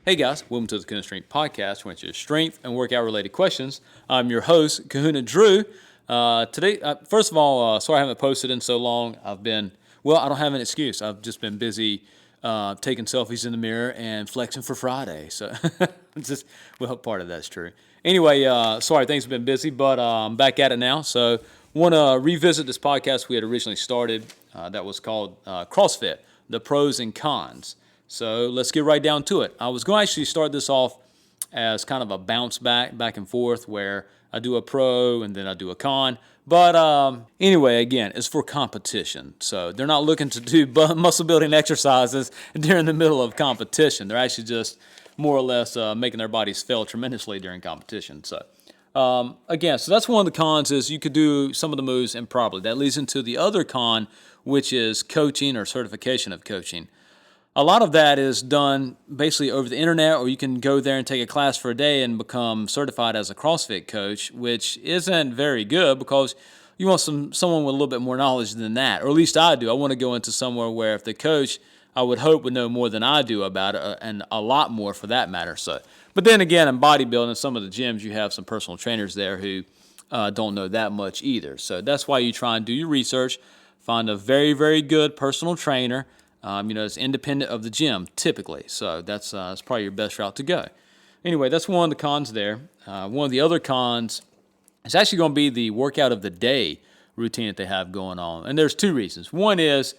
Hey guys, welcome to the Kahuna Strength Podcast, where it's your strength and workout related questions. I'm your host, Kahuna Drew. Today, first of all, sorry I haven't posted in so long. I don't have an excuse. I've just been busy taking selfies in the mirror and flexing for Friday. So, part of that's true. Anyway, sorry, things have been busy, but I'm back at it now. So, want to revisit this podcast we had originally started that was called Crossfit, the pros and cons. So let's get right down to it. I was going to actually start this off as kind of a bounce back and forth where I do a pro and then I do a con. But anyway, again, it's for competition. So they're not looking to do muscle building exercises during the middle of competition. They're actually just more or less making their bodies fail tremendously during competition. So again, so that's one of the cons is you could do some of the moves improperly. That leads into the other con, which is coaching or certification of coaching. A lot of that is done basically over the internet, or you can go there and take a class for a day and become certified as a CrossFit coach, which isn't very good because you want someone with a little bit more knowledge than that, or at least I do. I want to go into somewhere where if the coach, I would hope, would know more than I do about it, and a lot more for that matter. So, but then again, in bodybuilding, some of the gyms, you have some personal trainers there who don't know that much either. So that's why you try and do your research, find a very, very good personal trainer. It's independent of the gym typically, so that's probably your best route to go. Anyway, that's one of the cons there. One of the other cons is actually going to be the workout of the day routine that they have going on, and there's two reasons. One is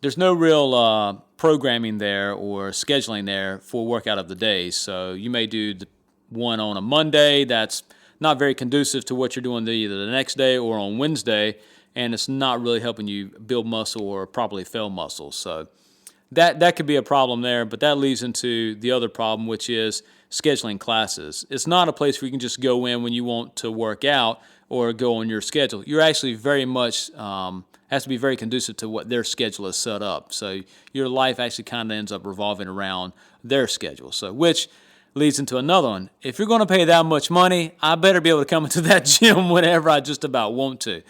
there's no real programming there or scheduling there for workout of the day, so you may do the one on a Monday that's not very conducive to what you're doing either the next day or on Wednesday, and it's not really helping you build muscle or properly fill muscle. So that could be a problem there, but that leads into the other problem, which is scheduling classes. It's not a place where you can just go in when you want to work out or go on your schedule. You're actually very much has to be very conducive to what their schedule is set up. So your life actually kind of ends up revolving around their schedule. So which leads into another one. If you're going to pay that much money, I better be able to come into that gym whenever I just about want to.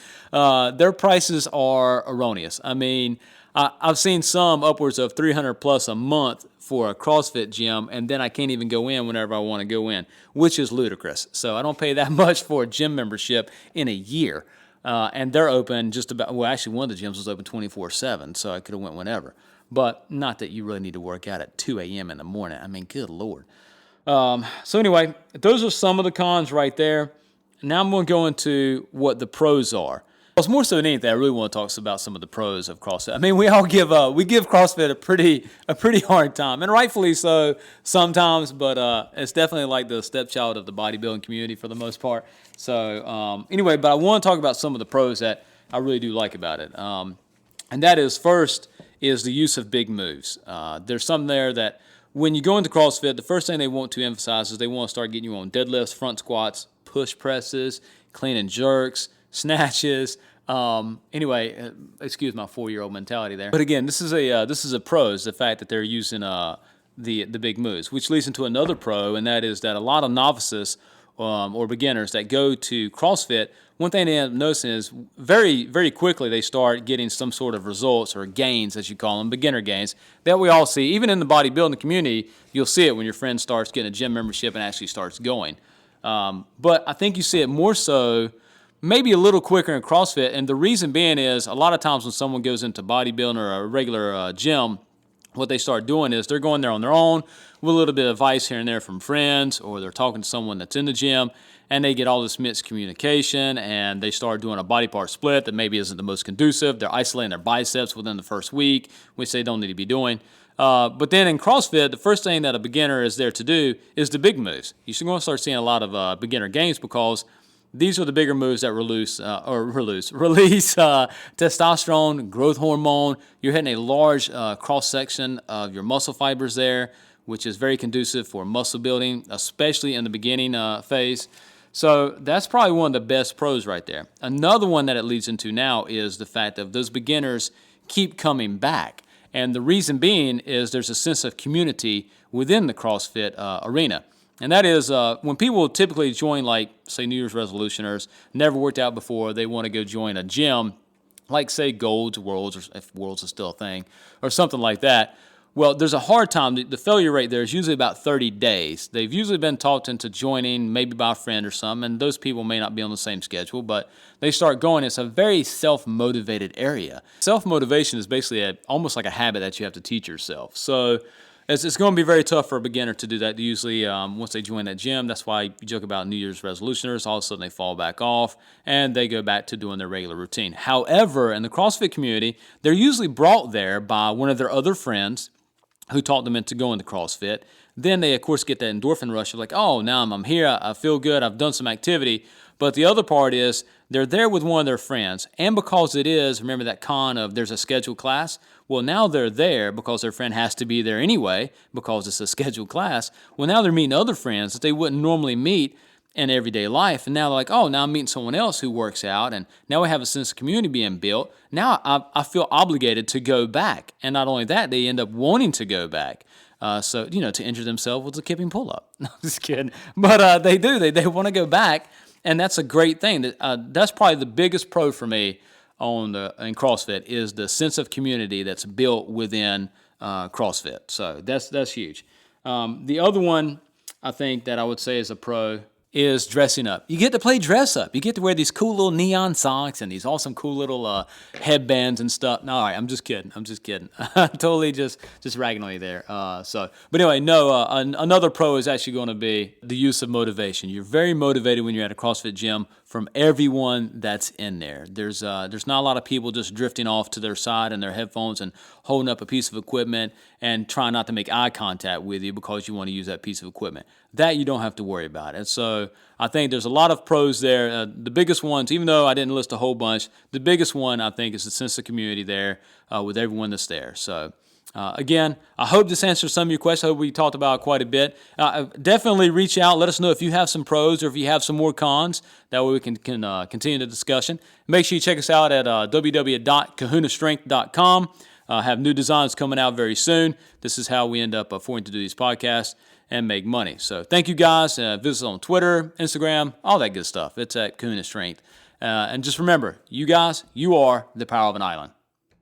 Their prices are erroneous. I mean, I've seen some upwards of $300 plus a month for a CrossFit gym, and then I can't even go in whenever I want to go in, which is ludicrous. So I don't pay that much for a gym membership in a year. And they're open actually one of the gyms was open 24/7, so I could have went whenever. But not that you really need to work out at 2 a.m. in the morning. I mean, good Lord. So anyway, those are some of the cons right there. Now I'm going to go into what the pros are. Well, more so than anything, I really want to talk about some of the pros of CrossFit. I mean, we give CrossFit a pretty hard time, and rightfully so sometimes. But it's definitely like the stepchild of the bodybuilding community for the most part. So anyway, but I want to talk about some of the pros that I really do like about it, and that is first is the use of big moves. There's some there that when you go into CrossFit, the first thing they want to emphasize is they want to start getting you on deadlifts, front squats, push presses, clean and jerks, snatches. Excuse my 4-year-old mentality there. But again, this is a pro, is the fact that they're using the big moves, which leads into another pro, and that is that a lot of novices or beginners that go to CrossFit, one thing they end up noticing is very, very quickly they start getting some sort of results or gains, as you call them, beginner gains, that we all see. Even in the bodybuilding community, you'll see it when your friend starts getting a gym membership and actually starts going. But I think you see it more so maybe a little quicker in CrossFit, and the reason being is a lot of times when someone goes into bodybuilding or a regular gym, what they start doing is they're going there on their own with a little bit of advice here and there from friends, or they're talking to someone that's in the gym, and they get all this miscommunication, and they start doing a body part split that maybe isn't the most conducive. They're isolating their biceps within the first week, which they don't need to be doing. But then in CrossFit, the first thing that a beginner is there to do is the big moves. You're going to start seeing a lot of beginner gains because these are the bigger moves that release testosterone, growth hormone. You're hitting a large cross-section of your muscle fibers there, which is very conducive for muscle building, especially in the beginning phase. So that's probably one of the best pros right there. Another one that it leads into now is the fact that those beginners keep coming back. And the reason being is there's a sense of community within the CrossFit arena. And that is when people typically join, like, say, New Year's resolutioners, never worked out before, they want to go join a gym, like, say, Gold's Worlds, or if Worlds is still a thing, or something like that. Well, there's a hard time. The failure rate there is usually about 30 days. They've usually been talked into joining, maybe by a friend or something, and those people may not be on the same schedule, but they start going. It's a very self-motivated area. Self-motivation is basically almost like a habit that you have to teach yourself. So it's going to be very tough for a beginner to do that. Usually, once they join that gym, that's why you joke about New Year's resolutioners. All of a sudden, they fall back off, and they go back to doing their regular routine. However, in the CrossFit community, they're usually brought there by one of their other friends who taught them into going to CrossFit. Then they, of course, get that endorphin rush of like, oh, now I'm here, I feel good, I've done some activity. But the other part is they're there with one of their friends. And because it is, remember that con of there's a scheduled class? Well, now they're there because their friend has to be there anyway because it's a scheduled class. Well, now they're meeting other friends that they wouldn't normally meet in everyday life. And now they're like, oh, now I'm meeting someone else who works out. And now we have a sense of community being built. Now I feel obligated to go back. And not only that, they end up wanting to go back. So, to injure themselves with a kipping pull-up. No, I'm just kidding. But they do. They want to go back. And that's a great thing. That's probably the biggest pro for me in CrossFit is the sense of community that's built within CrossFit. So that's huge. The other one I think that I would say is a pro is dressing up. You get to play dress up. You get to wear these cool little neon socks and these awesome cool little headbands and stuff. No, all right, I'm just kidding. Totally just ragging on you there. But anyway, no, another pro is actually going to be the use of motivation. You're very motivated when you're at a CrossFit gym from everyone that's in there. There's not a lot of people just drifting off to their side in their headphones and holding up a piece of equipment and trying not to make eye contact with you because you want to use that piece of equipment. That you don't have to worry about. And so I think there's a lot of pros there. The biggest ones, even though I didn't list a whole bunch, the biggest one I think is the sense of community there with everyone that's there. So again, I hope this answers some of your questions. I hope we talked about it quite a bit. Definitely reach out. Let us know if you have some pros or if you have some more cons. That way we can continue the discussion. Make sure you check us out at www.kahunastrength.com. Have new designs coming out very soon. This is how we end up affording to do these podcasts and make money. So thank you guys. Visit us on Twitter, Instagram, all that good stuff. It's at Kahuna Strength. And just remember, you guys, you are the power of an island.